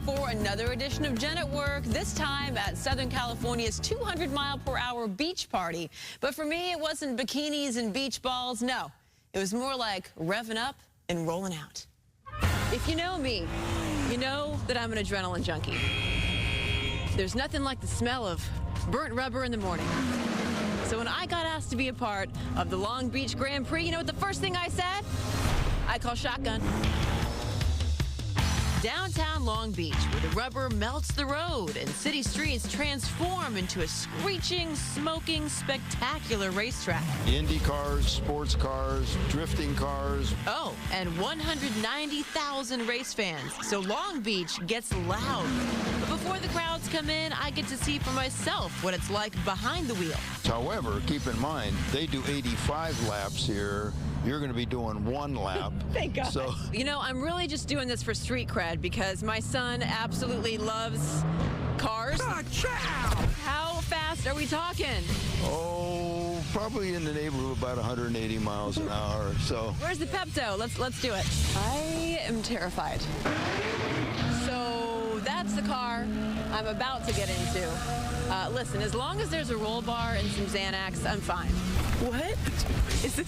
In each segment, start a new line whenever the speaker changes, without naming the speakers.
for another edition of Jen at Work, this time at Southern California's 200-mile-per-hour beach party. But for me, it wasn't bikinis and beach balls. No, it was more like revving up and rolling out. If you know me, you know that I'm an adrenaline junkie. There's nothing like the smell of burnt rubber in the morning. So when I got asked to be a part of the Long Beach Grand Prix, you know what the first thing I said? I call shotgun. Downtown Long Beach, where the rubber melts the road and city streets transform into a screeching, smoking, spectacular racetrack.
Indy cars, sports cars, drifting cars.
Oh, and 190,000 race fans. So Long Beach gets loud. But before the crowds come in, I get to see for myself what it's like behind the wheel.
However, keep in mind, they do 85 laps here. You're going to be doing 1 lap.
Thank God.
So,
you know, I'm really just doing this for street cred because my son absolutely loves cars. How fast are we talking?
oh, probably in the neighborhood of about 180 miles an hour. So,
Where's the Pepto? Let's do it. I am terrified. So that's the car I'm about to get into. Listen, as long as there's a roll bar and some Xanax, I'm fine. What? Is this?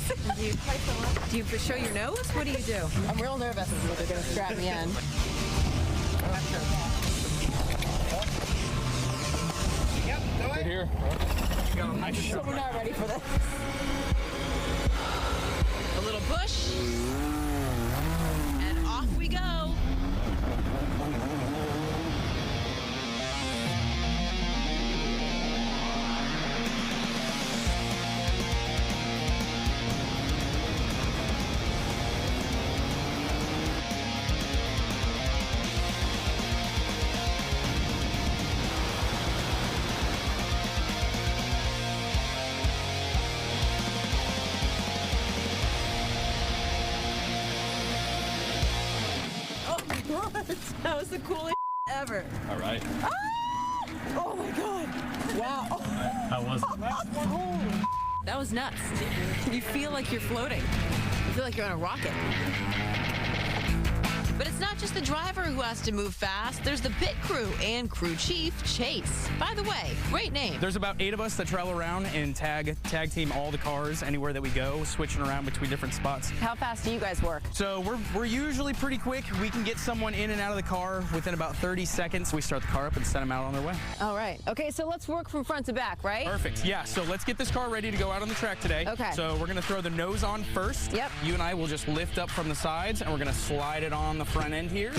Do you show your nose? What do you do? I'm real nervous. They're going to strap me in.
Right here.
So we're not ready for this. A little push. And off we go. That was the coolest ever.
All right.
Ah! Oh my God. Wow.
How was it?
That was nuts. You feel like you're floating. You feel like you're on a rocket. But it's not just the driver who has to move fast. There's the pit crew and crew chief, Chase. By the way, great name.
There's about 8 of us that travel around and tag team all the cars anywhere that we go, switching around between different spots.
How fast do you guys work?
So we're usually pretty quick. We can get someone in and out of the car within about 30 seconds. We start the car up and send them out on their way.
All right. Okay, so let's work from front to back, right?
Perfect. Yeah, so let's get this car ready to go out on the track today.
Okay.
So we're going to throw the nose on first.
Yep.
You and I will just lift up from the sides, and we're going to slide it on the front end here.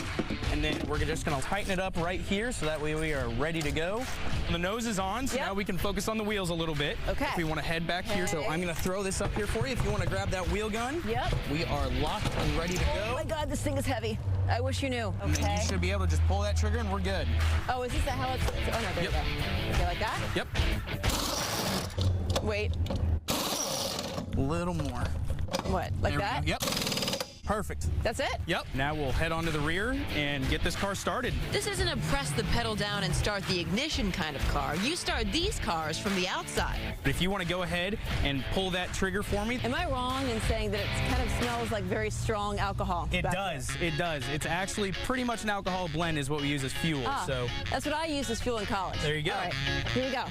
And then we're just going to tighten it up right here so that way we are ready to go. The nose is on, so now we can focus on the wheels a little bit.
Okay.
If we want to head back here. So I'm going to throw this up here for you. If you want to grab that wheel gun.
Yep.
We are locked and ready to go.
Oh my God, this thing is heavy. I wish you knew.
And then you should be able to just pull that trigger and we're good.
Oh, is this how it's? Oh no, there you go. Okay, like that?
Yep.
Wait.
A little more.
What? Like
There we
that?
go. Yep. Perfect.
That's it?
Yep. Now we'll head onto the rear and get this car started.
This isn't a press the pedal down and start the ignition kind of car. You start these cars from the outside.
But if you want to go ahead and pull that trigger for me.
Am I wrong in saying that it kind of smells like very strong alcohol?
It does. It does. It's actually pretty much an alcohol blend is what we use as fuel. So
that's what I used as fuel in college.
There you go.
All right, here we go.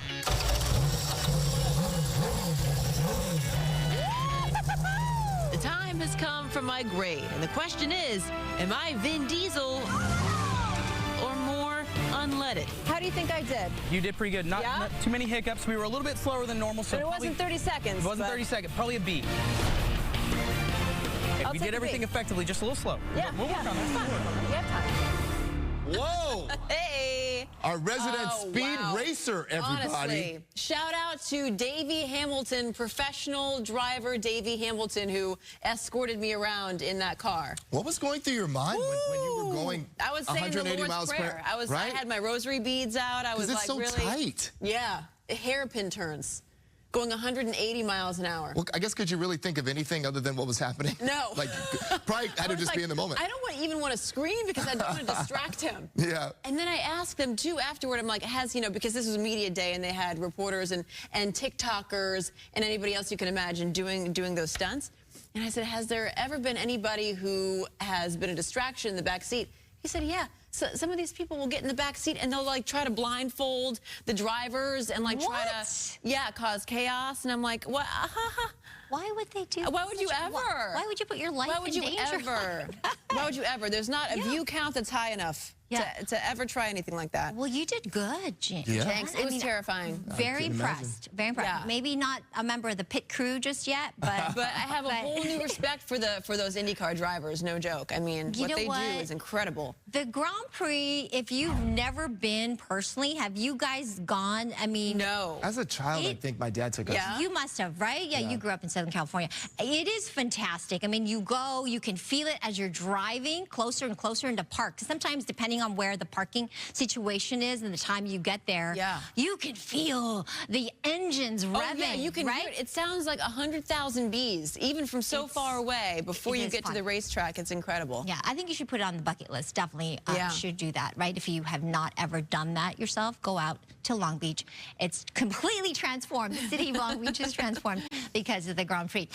The time has come for my grade, and the question is, am I Vin Diesel or more unleaded? How do you think I did?
You did pretty good. Not too many hiccups. We were a little bit slower than normal. So
but it wasn't 30 seconds.
It wasn't 30 seconds. Probably a B. Okay, we did everything effectively, just a little slow.
Yeah,
we'll work on that.
Fine. We have time.
Whoa!
Hey!
Our resident speed racer, everybody.
Honestly, shout out to Davey Hamilton, professional driver Davey Hamilton, who escorted me around in that car.
What was going through your mind when you were going
I was saying
180
the Lord's
miles
Prayer.
per hour?
I had my rosary beads out. I was
it's
like
so
really
tight.
Yeah, hairpin turns. Going 180 miles an hour.
Well, I guess could you really think of anything other than what was happening?
No.
Like, probably had to just be in the moment.
I don't even want to scream because I don't want to distract him.
Yeah.
And then I asked them, too, afterward, I'm like, because this was media day and they had reporters and TikTokers and anybody else you can imagine doing those stunts. And I said, has there ever been anybody who has been a distraction in the back seat? He said, yeah, So some of these people will get in the back seat and they'll like try to blindfold the drivers and like try to cause chaos. And I'm like, what?
Why would they do?
Why would you ever?
Why would you put your life in danger?
Why would you ever? There's not a view count that's high enough to ever try anything like that.
Well, you did good, Jen.
Yeah.
Thanks. It was terrifying.
Very impressed. Very impressed.
Yeah.
Maybe not a member of the pit crew just yet, but
I have a whole new respect for those IndyCar drivers. No joke. I mean, what they do is incredible.
The Grand Prix, if you've never been personally, have you guys gone? I mean,
no.
As a child, I think my dad took us.
Yeah.
You must have, right? Yeah, you grew up in Southern California. It is fantastic. I mean, you go, you can feel it as you're driving closer and closer into park. Sometimes, depending on where the parking situation is and the time you get there, you can feel the engines revving.
Oh, yeah, you can hear it. It sounds like 100,000 bees, even from so far away. Before you get to the racetrack, it's incredible.
Yeah, I think you should put it on the bucket list. Definitely should do that, right? If you have not ever done that yourself, go out to Long Beach. It's completely transformed. The city of Long Beach is transformed because of the Grand Prix.